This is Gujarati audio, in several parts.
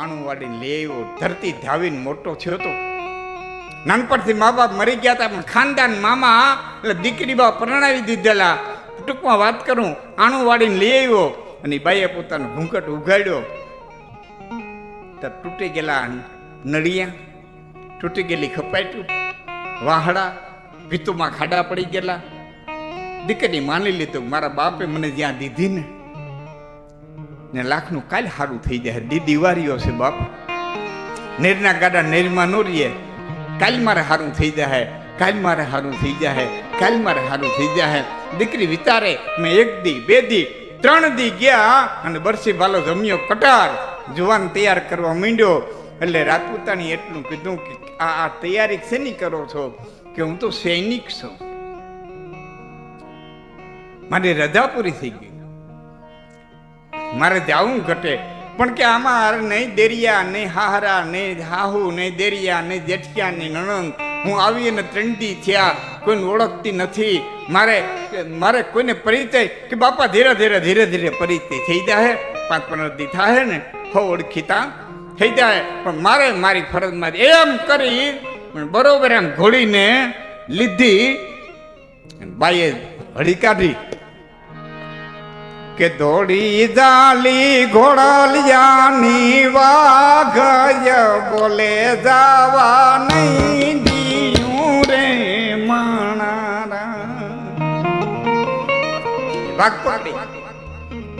આણું વાળીને લઈ આવ્યો. ધરતી ધાવીને મોટો થયો હતો. નાનપણથી મા બાપ મરી ગયા હતા, પણ ખાનદાન મામા એટલે દીકરી બા પરણાવી દીધેલા. ટૂંકમાં વાત કરું, આણું વાળીને લઈ આવ્યો અને બાઈએ પોતાનો ઘૂંઘટ ઉઘાડ્યો તો તૂટી ગયેલા નળિયા, તૂટી ગયેલી ખપાટ્યું, વાહડા ભીતુમાં ખાડા પડી ગયેલા. દીકરી માની લીધું મારા બાપે મને જ્યાં દીધી ને લાખનું કાલ સારું થઈ જાય. દિવાળીઓ છે બાપ, નેરના ગાડા નેરમાં નો રહીએ. કાલ મારે સારું થઈ જાય, કાલ મારે સારું થઈ જાય, કાલ મારે સારું થઈ જાય. દીકરી વિચારે. મેં 1 દી 2 દી 3 દી ગયા અને બરસી ભાલો જમ્યો કટાર. જુવાન તૈયાર કરવા માંડ્યો એટલે રાજપૂતાણી એટલું કીધું કે આ તૈયારી શેની કરો છો? કે હું તો સૈનિક છું, મારી રજા પૂરી થઈ ગઈ, મારે જાવું ઘટે. પણ કે આમાં નહીં દેરિયા, નહીં હાહરા, નહીં હાહુ, નહીં દેરિયા, નહીં જેઠિયા, નહીં નણંદ. હું આવીને 3 દી થયા, કોઈને ઓળખતી નથી. મારે કોઈને પરિચય કે બાપા ધીરે ધીરે પરિચય થઈ જાય. 5-15 દી થાય ને હો ઓળખીતા થઈ જાય. પણ મારે મારી ફરજ મારી એમ કરી બરોબર એમ ઘોડીને લીધી. બાઈએ હળી કાઢી કે દોડી જાલી ઘોડલિયાની વાઘય બોલે જાવા નહીં દીયું રે માણારા.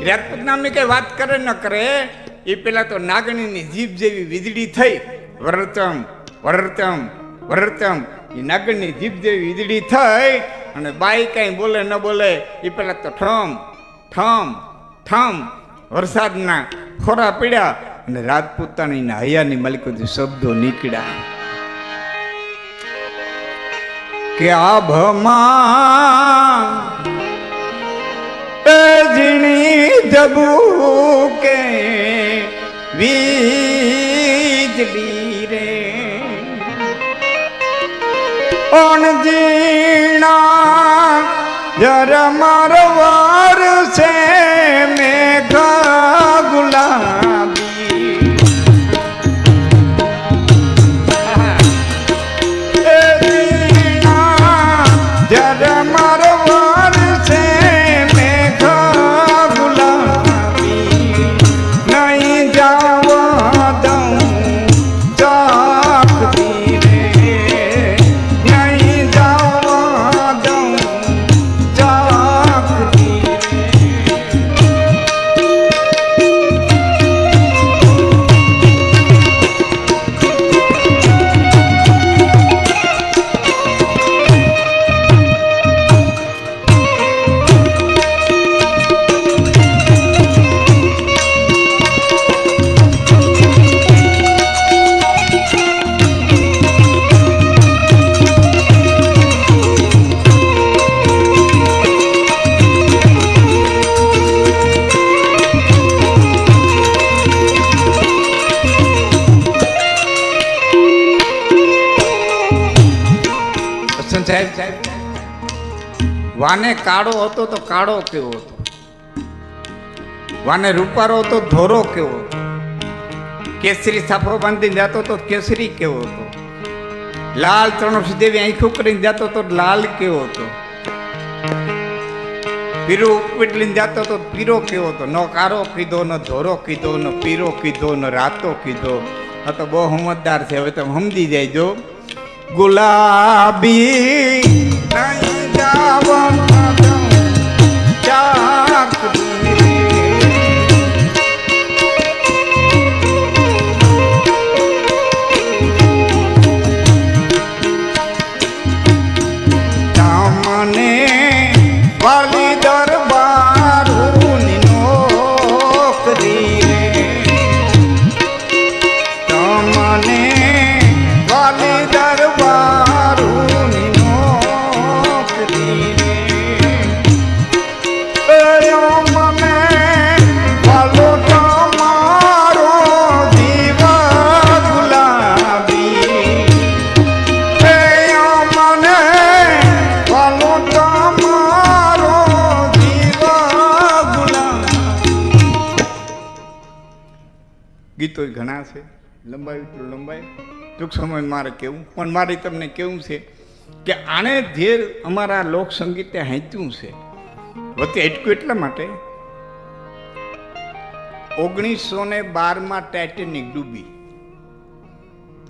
રાજપૂત નામની કઈ વાત કરે ન કરે એ પેલા તો નાગણીની જીભ જેવી વીજળી થઈ. વરતમ વરતમ વરતમ એ નાગણની જીભ જેવી વીજળી થઈ અને બાઈ કઈ બોલે ન બોલે એ પેલા તો ઠમ ઠમ ઠમ વરસાદના ખોરા પીડ્યા અને રાજપૂતાણીના હૈયાની માલિકોથી શબ્દો નીકળ્યા કે આભમાં ઝીણી ધબૂકે વીજળી રે અણજીણા જરમર વરસે મેઘા ગુલાબી જરમર વરસે મેઘા ગુલાબી નહીં જાવા દઉં ચાકતી રે નહીં જાવા દઉં ચાકતી વાને કાળો હતો તો કાળો કેવો હતો, વાને રૂપારો હતો ધોરો કેવો હતો, કેસરી સાફરો બાંધીને જતો તો કેસરી કેવો હતો, લાલ ચણોસી દેવી આંખો કરીને જતો તો લાલ કેવો હતો, પીરો ઉપટલીને જતો તો પીરો કેવો હતો. ન કારો કીધો, ન ધોરો કીધો, ન પીરો કીધો, ન રાતો કીધો. આ તો બહુ સમજદાર છે, હવે તમે સમજી જાયજો. ગુલાબી નહીં જાવા દઉં ચાકતી રે તમને વાલી દરબારની નોકરી રે તમને વાલી દરબારની નોકરી ગીતો ઘણા છે, લંબાવી તો લંબાય, ટૂંક સમય મારે કહેવું, પણ મારે તમને કેવું છે કે આણે ધેર અમારા લોકસંગીતે હાંચ્યું છે. વચ્ચે અટક્યું એટલા માટે 1912 ટાઇટેનિક ડૂબી,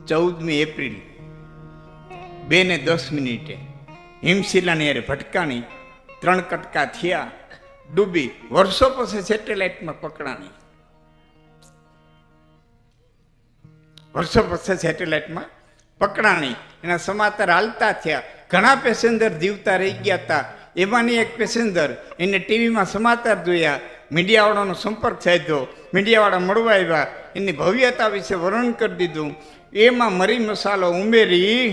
14મી એપ્રિલ 2:10 હિમશિલાની યારે ભટકાણી, 3 કટકા થયા, ડૂબી. વર્ષો પછી સેટેલાઇટમાં પકડાણી, વર્ષો પછી સેટેલાઇટમાં પકડાણી. એના સમાચાર હાલતા થયા, ઘણા પેસેન્જર જીવતા રહી ગયા હતા. એમાંની એક પેસેન્જર, એને ટીવીમાં સમાચાર જોયા, મીડિયાવાળાનો સંપર્ક સાધ્યો, મીડિયાવાળા મળવા આવ્યા, એની ભવ્યતા વિશે વર્ણન કરી દીધું. એમાં મરી મસાલો ઉમેરી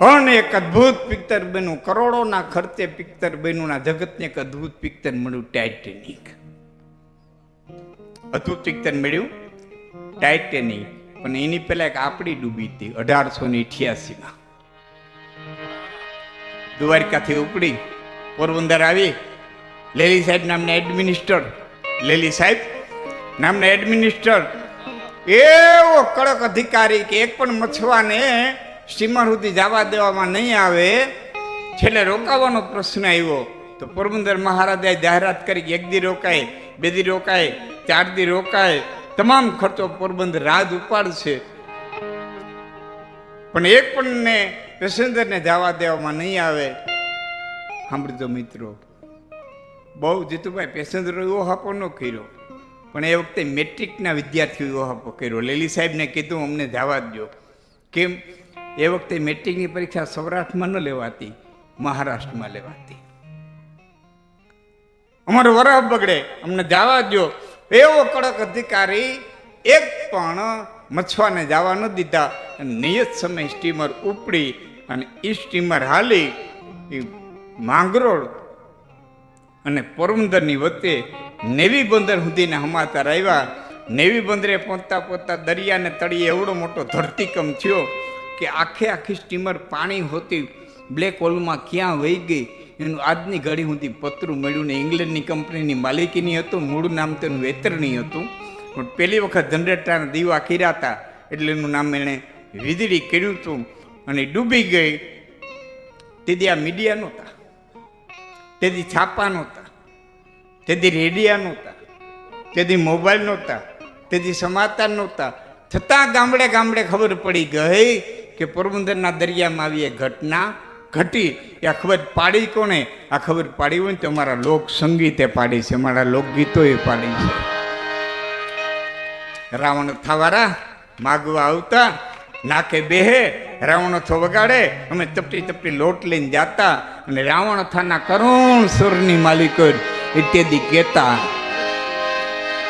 અને એક અદ્ભુત પિક્ચર બન્યું, કરોડોના ખર્ચે પિક્ચર બન્યું. ના જગતને એક અદ્ભુત પિક્ચર મળ્યું, ટાઇટેનિક. અદ્ભુત પિક્ચર મળ્યું ટાઇટેનિક. પણ એની પહેલા એક આપણી ડૂબી હતી 1888માં. દ્વારકાથી ઉપડી પોરબંદર આવી, લેલી સાહેબ નામના એડમિનિસ્ટર, લેલી સાહેબ નામના એડમિનિસ્ટર એવો કડક અધિકારી કે એક પણ મછવાને સ્ટીમર સુધી જવા દેવામાં નહીં આવે. છેલ્લે રોકાવાનો પ્રશ્ન આવ્યો તો પોરબંદર મહારાજાએ જાહેરાત કરી કે 1 દી રોકાય, 2 દી રોકાય, 4 દી રોકાય, તમામ ખર્ચો પોરબંદર રાજ ઉપાડશે. પણ એક પણ ને પેસેન્જરને જવા દેવામાં નહીં આવે. સાંભળજો મિત્રો, બહુ જીતુભાઈ પેસેન્જરો એવો હાપો ન કર્યો, પણ એ વખતે મેટ્રિકના વિદ્યાર્થીઓ એવો હાપો કર્યો. લેલી સાહેબને કીધું અમને જવા દો. કેમ? એ વખતે મેટ્રિકની પરીક્ષા સૌરાષ્ટ્રમાં ન લેવાતી, મહારાષ્ટ્રમાં લેવાતી. અમારો વરહ બગડે, અમને જવા દો. એવો કડક અધિકારી એક પણ મછવાને જવા ન દીધા. નિયત સમય સ્ટીમર ઉપડી અને એ સ્ટીમર હાલી માંગરોળ અને પોરબંદરની વચ્ચે નેવી બંદર સુધીના સમાચાર આવ્યા. નેવી બંદરે પહોંચતા પહોંચતા દરિયાને તળિયે એવડો મોટો ધરતીકંપ થયો કે આખી સ્ટીમર પાણી હોતી બ્લેક હોલમાં ક્યાં વહી ગઈ એનું આજની ઘડી સુધી પતરું મળ્યું ને. ઇંગ્લેન્ડની કંપનીની માલિકીની હતું, મૂળ નામ તેનું વેતરણી હતું, પણ પહેલી વખત જનરેટરના દીવા કર્યા હતા એટલે એનું નામ એણે વીજળી કર્યું હતું અને ડૂબી ગઈ. તેથી આ મીડિયા નહોતા, તેથી છાપા નહોતા, તેથી રેડિયા નહોતા, તેથી મોબાઈલ નહોતા, તેથી સમાચાર નહોતા. છતાં ગામડે ગામડે ખબર પડી ગઈ કે પોરબંદરના દરિયામાં આવી એક ઘટના ઘટી. આ ખબર પાડી કોને? આ ખબર પાડી હોય ને તો અમારા લોક સંગીતે પાડી છે, અમારા લોકગીતોએ પાડી છે. રાવણ થવારા માગવા આવતા, નાકે બેહે, રાવણ થો વગાડે, અમે તપટી તપટી લોટ લઈને જાતા અને રાવણ થાના કરુણ સુરની માલિકો ઇત્યાદિ કહેતા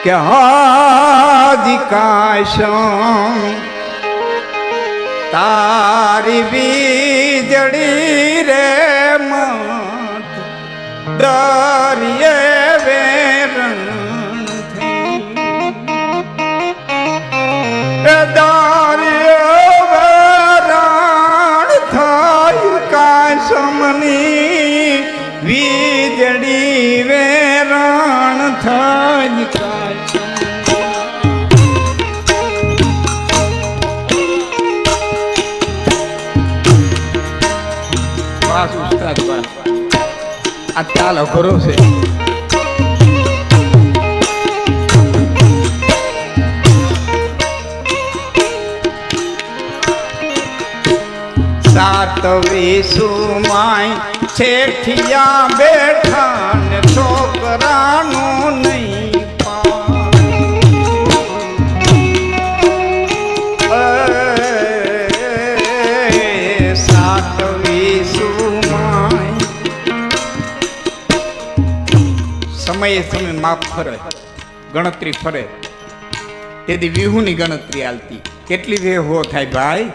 કે હાજી કાશમ તારી વીજળી રે મત દરિયે વેરણ થઈ, દરિયે વેરણ થઈ કાશમની વીજળી વેરણ થઈ. આ તાલ અઘરો છે. સાતવી સુમાય છેઠિયા બેઠા ને છોકરાનું નહીં સમયે સમય માપ ફરે, ગણતરી ફરે. તેથી વિહુની ગણતરી હાલતી. કેટલી વે હો થાય ભાઈ?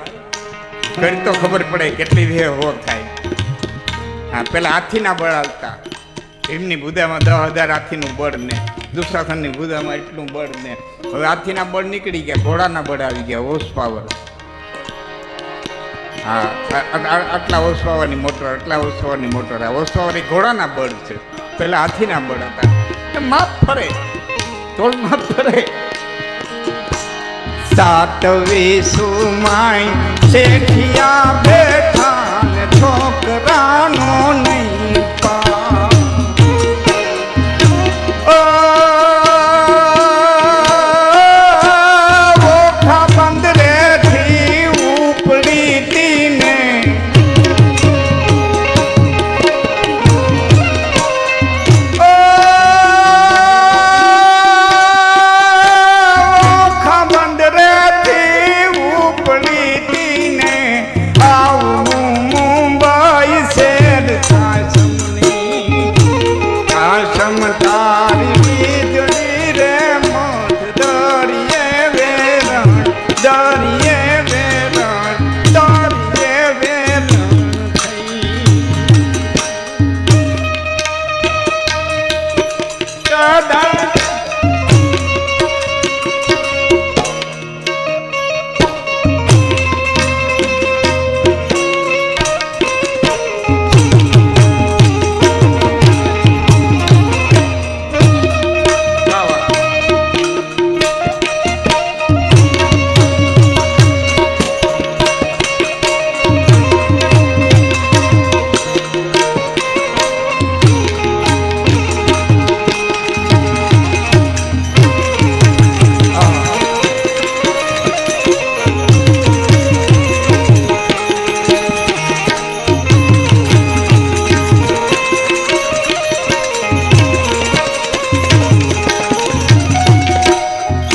કરી તો ખબર પડે કેટલી વે હો થાય. હા, પેલા હાથીના બળ હાલતા. એમની બુધામાં 10,000 હાથીનું બળ ને દુસરાખંડની બુધામાં એટલું બળ ને. હવે હાથીના બળ નીકળી ગયા, ઘોડાના બળ આવી ગયા, હોર્સ પાવર. હા, આટલા હોર્સ પાવરની મોટર, આટલા હોર્સ પાવરની મોટર. આ હોર્સ પાવર એ ઘોડાના બળ છે, પેલા હાથીના બળ હતા. માપ ફરે, તોલ માપ ફરે. સાતવી સુમાઈ શેઠિયા બેઠા ને છોકરાનો નહીં પા ઓખા બંદરેથી ઉપડી તીને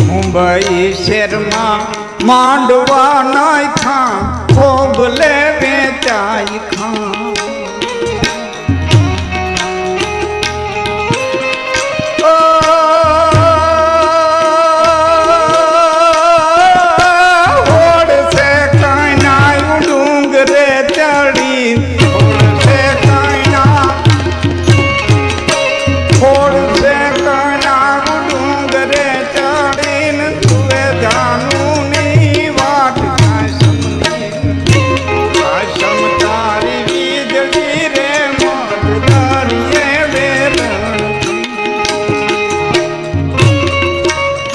મુંબઈ શહેરમાં માંડવા નાખા ખોબલે વેચાઈ ખા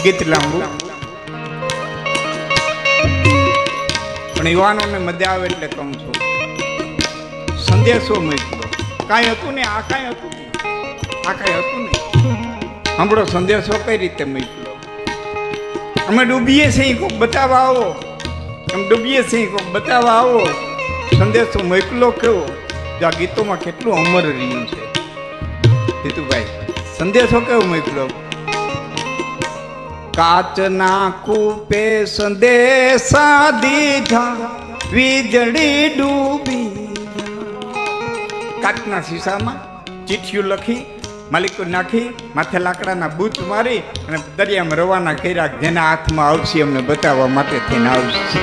ગીત લાંબુ પણ યુવાનોને મજા આવે એટલે કહું છું. સંદેશો મોકલો કાંઈ હતું ને આ કાંઈ હતું ને આ કાંઈ હતું ને સાંભળો સંદેશો કઈ રીતે મોકલો. અમે ડૂબીએ છીએ કોઈક બતાવવા આવો એમ ડૂબીએ છીએ કોઈક બતાવવા આવો સંદેશો મોકલો કેવો જો આ ગીતોમાં કેટલું અમર રહ્યું છે. જીતુભાઈ સંદેશો કેવો મોકલો. કાચના કૂપે સંદેશા દીધા વીજળી ડૂબી. કાચના શીશામાં ચિઠ્ઠીઓ લખી માલિકો નાખી માથે લાકડાના બૂચ મારી અને દરિયામાં રવાના કર્યા. જેના હાથમાં આવશે અમને બતાવવા માટે થઈને આવશે.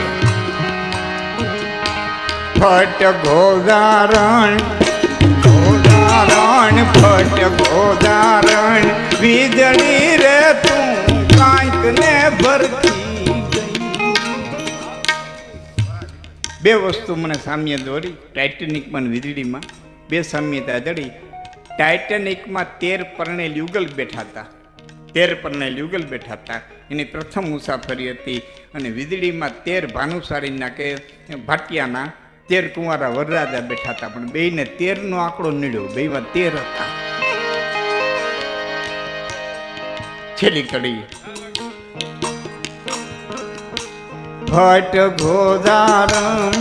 ફટ ગોદારણ ગોદારણ ફટ ગોદારણ વીજળી રે તું ને ભરતી ગઈ. બે વસ્તુ મને સામ્ય દોરી ટાઇટેનિકમાં વીજળીમાં બે સામ્યતા જડી. ટાઇટેનિકમાં 13 પરણેલ યુગલ બેઠા હતા 13 પરણેલ યુગલ બેઠા હતા એની પ્રથમ મુસાફરી હતી. અને વીજળીમાં 13 ભાનુશાળીના કે ભાટિયાના 13 કુંવારા વરરાજા બેઠા હતા. પણ બેયને 13નો આંકડો નીડ્યો. બેયમાં 13 હતા. છેલ્લી કડી ફટ ગોદારણ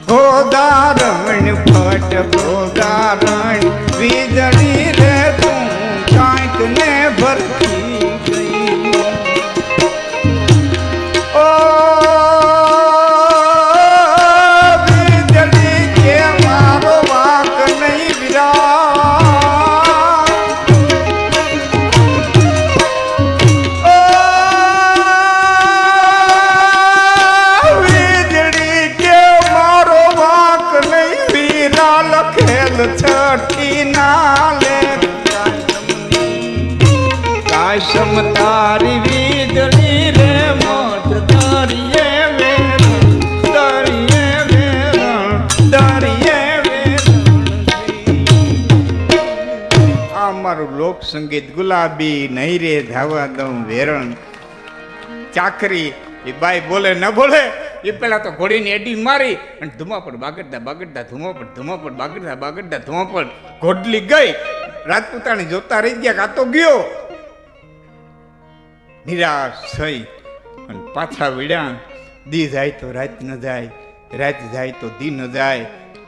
ગોદારણ ફટ ગોદારણ વીજળી રે તું કાંઈક ને ભરતી ગઈ. ઓ વીજળી કે મારો વાંક નહીં વિરા. છઠી નાલે કાશમ તારી વીજળી રે મોટ દરિયે વેરણ દરિયે વેરણ દરિયે વેરણ. આ મારું લોક સંગીત ગુલાબી નહીં રે ધાવા દઉં વેરણ. ચાકરી એ બાઈ બોલે ન બોલે એ પેલા તો ઘોડીની એડી મારી અને ધુમાપડ બાગડતા બાગડતા ધુમાપડ બાગડતા ધુમાપડ ઘોડલી ગઈ. રાજપૂતાણી જોતા રહી ગયા, કાતો ગયો. નિરાશ થઈ અને પાછા વળ્યા. દી જાય તો રાત ન જાય, રાત જાય તો દી ન જાય.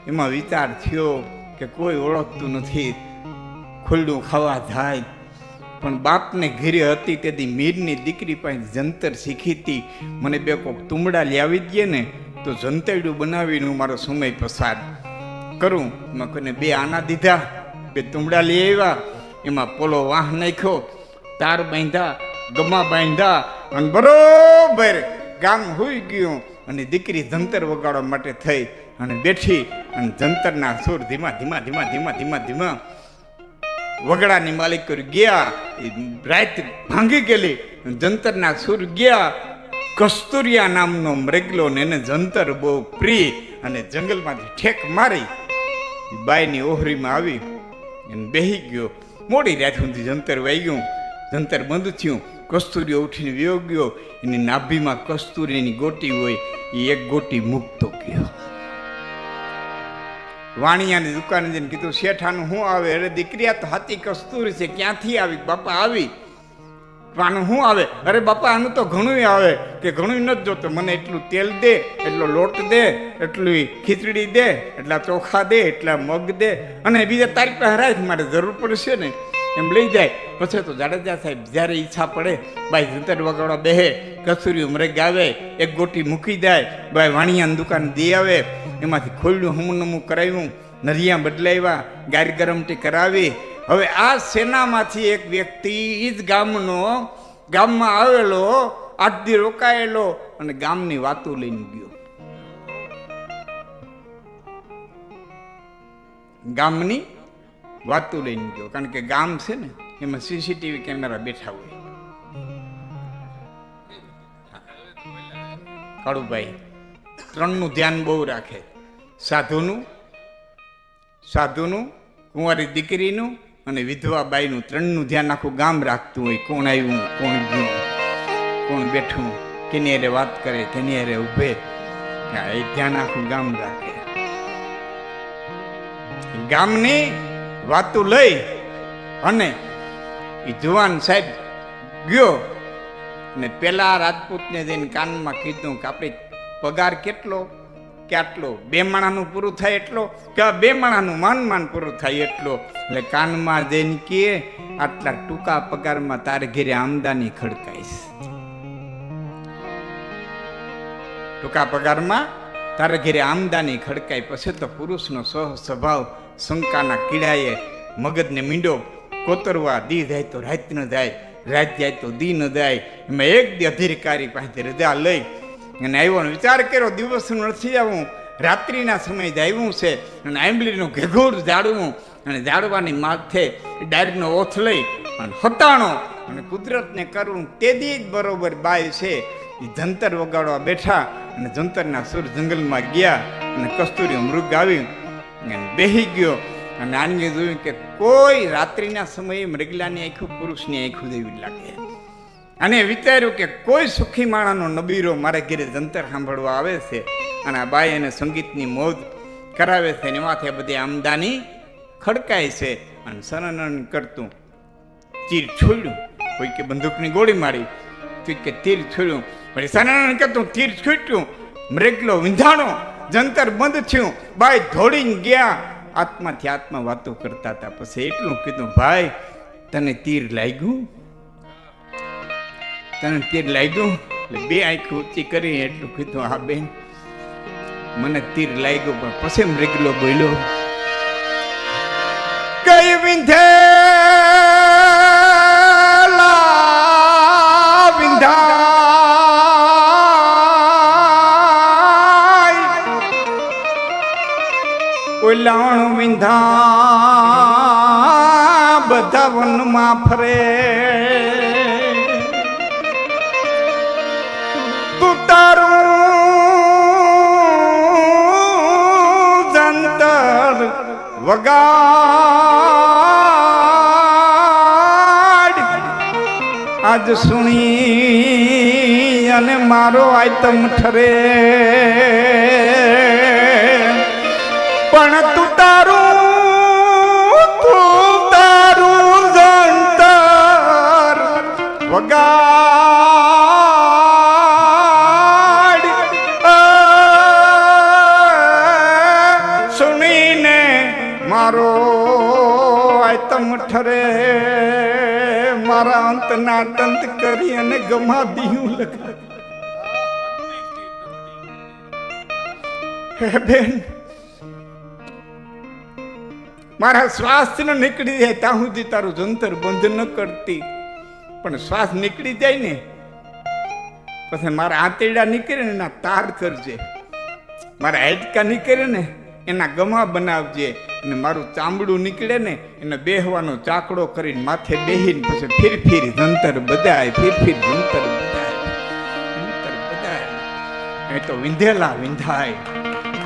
એમાં વિચાર થયો કે કોઈ ઓળખતું નથી, ખુલ્લું ખાવા જાય. પણ બાપને ઘરે હતી તેથી મીરની દીકરી પાસે જંતર શીખી હતી. મને બે કોક તુમડા લાવી દે ને તો જંતરડું બનાવીને મારો સમય પસાર કરું. એમાં કોઈને બે આના દીધા, બે તુમડા લઈ આવ્યા. એમાં પોલો વાહ નાખ્યો, તાર બાંધ્યા, ગમા બાંધ્યા અને બરોબર ગામ હોઈ ગયું. અને દીકરી જંતર વગાડવા માટે થઈ અને બેઠી અને જંતરના સુર ધીમા ધીમા ધીમા ધીમા ધીમા ધીમા વગડાની માલિક ગયા. રાત ભાંગી ગયેલી, જંતરના સુર ગયા. કસ્તુરિયા નામનો મૃગલો ને એને જંતર બહુ પ્રિય અને જંગલમાંથી ઠેક મારી બાઈની ઓહરીમાં આવી અને બેહી ગયો. મોડી રાત સુધી જંતર વાગ્યું, જંતર બંધ થયું. કસ્તુરીઓ ઉઠીને વયો ગયો. એની નાભીમાં કસ્તુરીની ગોટી હોય, એ એક ગોટી મૂકતો ગયો. વાણિયાની દુકાને જઈને કીધું, શેઠાનું શું આવે? અરે દીકરી, આ તો હાથી કસ્તુરી છે. ક્યાંથી આવી? બાપા આવી. આનું શું આવે? અરે બાપા, આનું તો ઘણું આવે. કે ઘણું નથી જોતો, મને એટલું તેલ દે, એટલો લોટ દે, એટલી ખીચડી દે, એટલા ચોખા દે, એટલા મગ દે, અને બીજા તારીખ પાસે રાખ, મારે જરૂર પડશે ને એમ લઈ જાય. પછી તો જાડેજા સાહેબ જ્યારે ઈચ્છા પડે બાઈ જંતર વગાડવા બેહે, કસ્તુરી મૃગ આવે, એક ગોટી મૂકી જાય. બાઈ વાણિયાની દુકાન દઈ આવે. એમાંથી ખોલ્યું, હમુનમું કરાવ્યું, નરિયા બદલાવ્યા, ગાર ગરમટી કરાવી. હવે આ સેનામાંથી એક વ્યક્તિ એ જ ગામમાં આવેલો, 8 દી રોકાયેલો અને ગામની વાતો લઈને ગયો. ગામની વાતો લઈને ગયો, કારણ કે ગામ છે ને એમાં સીસીટીવી કેમેરા બેઠા હોય. કાળુભાઈ 3નું ધ્યાન બહુ રાખે, સાધુનું, કુંવારી દીકરીનું અને વિધવા બાઈનું, 3નું ધ્યાન આખું ગામ રાખતું હોય. કોણ આવ્યું, કોણ ગયું, કોણ બેઠું, કેની હારે વાત કરે, કેની હારે ઉભે, એ ધ્યાન આખું ગામ રાખે. ગામની વાતો લઈ અને એ જુવાન સાહેબ ગયો ને પેલા રાજપૂતને જઈને કાનમાં કીધું કે આપણે પગાર કેટલો કે આટલો? 2 માણાનું પૂરું થાય એટલો કે 2 માણાનું માન પૂરું થાય એટલો. એટલે કાનમાં જઈને કે આટલા ટૂંકા પગારમાં તારે ઘેરે આમદાની ખડકાઈશ. ટૂંકા પગારમાં તારે ઘેરે આમદાની ખડકાય. પછી તો પુરુષનો સ્વભાવ શંકાના કીડાએ મગજને મીંડો કોતરવા. દી જાય તો રાત ન જાય, રાત જાય તો દી ન જાય. એમાં એક દી અધિકારી પાસે રજા લઈ અને આવ્યો ને વિચાર કર્યો, દિવસનું નથી આવું, રાત્રિના સમય જ આવ્યું છે. અને આંબલીનું ઘેઘોર ઝાડવું અને ઝાડવાની માથે ડાયરીનો ઓથ લઈ અને હટાણો અને કુદરતને કરવું. તેદી જ બરોબર બાય છે એ જંતર વગાડવા બેઠા અને જંતરના સુર જંગલમાં ગયા અને કસ્તુરી મૃગ આવી અને બેહી ગયો. અને આને જોયું કે કોઈ રાત્રિના સમયે મૃગલાની આંખું પુરુષની આંખું જેવી લાગે. અને વિચાર્યું કે કોઈ સુખી માણાનો નબીરો મારા ઘરે જંતર સાંભળવા આવે છે અને આ બાઈ એને સંગીતની મોજ કરાવે છે. અને એમાંથી બધી આમદાની ખડકાય છે. અને સનન કરતું તીર છોડ્યું, કોઈ કે બંદૂકની ગોળી મારી, કોઈ કે તીર છોડ્યું, પછી સનન કરતું તીર છૂટ્યું, મૃગલો વિંધાણો, જંતર બંધ થયું. બાઈ દોડીને ગયા, આત્માથી આત્મા વાતો કરતા હતા. પછી એટલું કીધું, ભાઈ તને તીર લાગ્યું? તને તીર લાગ્યું? એટલે 2 આંખ ઊંચી કરી એટલું કીધું, હા બેન મને તીર લાગ્યું. પણ પછી મૃગલો બોલ્યો, કઈ વિંધેલા વિંધાય, ઓલાણ વિંધા બધા વનમાં ફરે, તું તારું જંતર વગાડ, આજ સુણી અને મારો આઈટમ ઠરે, પણ તું તારું જંતર વગાડ સુનીને મારો આઈટમ ઠરે, મારા અંતના તંત કરી અને ગમા દીયું લગા. હે બેન, મારા શ્વાસ ન નીકળી જાય ત્યાં સુધી તારું જંતર બંધ ન કરતી, પણ શ્વાસ નીકળી જાય ને પછી મારા આંતરડા નીકળે ને એના તાર કરજે, મારા હાડકા નીકળે ને એના ગમા બનાવજે, અને મારું ચામડું નીકળે ને એને બેહવાનો ચાકડો કરીને માથે બેહીને પછી ફીર જંતર બધાય, ફીર જંતર બધાય. એ તો વિંધેલા વિંધાય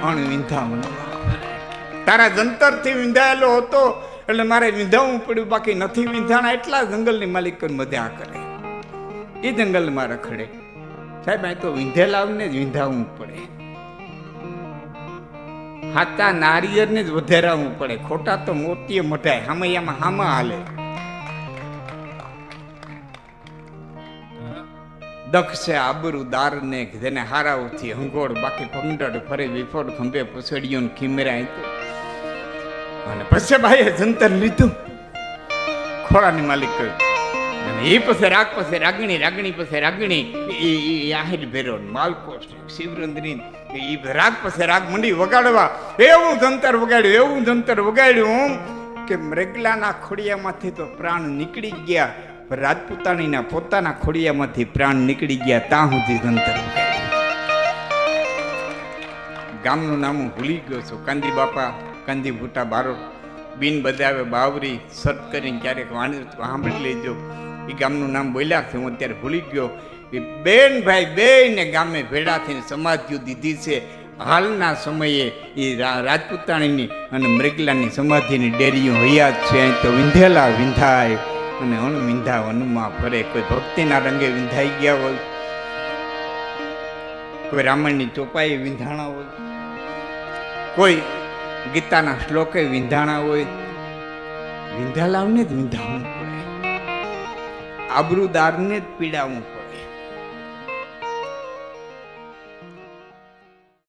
અણવિંધા મનવા. તારા જંતર થી વિંધાયેલો હતો એટલે મારે વિંધાવું પડ્યું, બાકી નથી વિંધાણા એટલા જંગલની માલિક મધ્યા કરે, એ જંગલમાં રખડે. સાહેબ આ તો વિંધેલાને જ વિંધાવવું પડે, હાચા નારિયેળને જ વધેરાવવું પડે, ખોટા તો મોતીએ મઢાય, હામૈયામાં હામા હાલે. દક્ષ છે આબરૂદાર ને જેને હારાઓથી હંગોળ, બાકી ભંગડ ફરે વિફોડ ખંભે પૂછડીયો ખીમરાય તો. અને પછી ભાઈએ જંતર લીધું, ખોળાની માલિક કહ્યું, અને એ પછી રાગ પછી રાગણી, રાગણી પછી રાગણી, એ આહિર ભેરો માલકો શિવરંદ્રી, એ રાગ પછી રાગ મંડી વગાડવા. એવું જંતર વગાડ્યું, એવું જંતર વગાડ્યું કે મૃગલાના ખોડિયામાંથી તો પ્રાણ નીકળી ગયા, રાજપૂતાણીના પોતાના ખોડિયામાંથી પ્રાણ નીકળી ગયા, ત્યાં સુધી જંતર વગાડ્યું. ગામનું નામ હું ભૂલી ગયો છું, કાંદી બાપા, કાંદી ભૂટા બારો, બિન બજાવે બાવરી સર્ચ કરીને ક્યારેક સાંભળી લેજો. એ ગામનું નામ બોલ્યા છે, હું અત્યારે ભૂલી ગયો. એ બેન ભાઈ બે ને ગામે ભેડા થઈને સમાધિઓ દીધી છે. હાલના સમયે એ રાજપૂતાણીની અને મૃગલાની સમાધિની ડેરીઓ હૈયા છે. અહીં તો વિંધેલા વિંધાય અને અણવિંધા વનમાં ફરે. કોઈ ભક્તિના રંગે વિંધાઈ ગયા હોય, કોઈ રામાયણની ચોપાઈ વિંધાણા હોય, કોઈ ગીતાના શ્લોકે વિંધાણા હોય. વિંધાલાવને જ વિંધાવવું પડે, આબરૂદારને જ પીડાવવું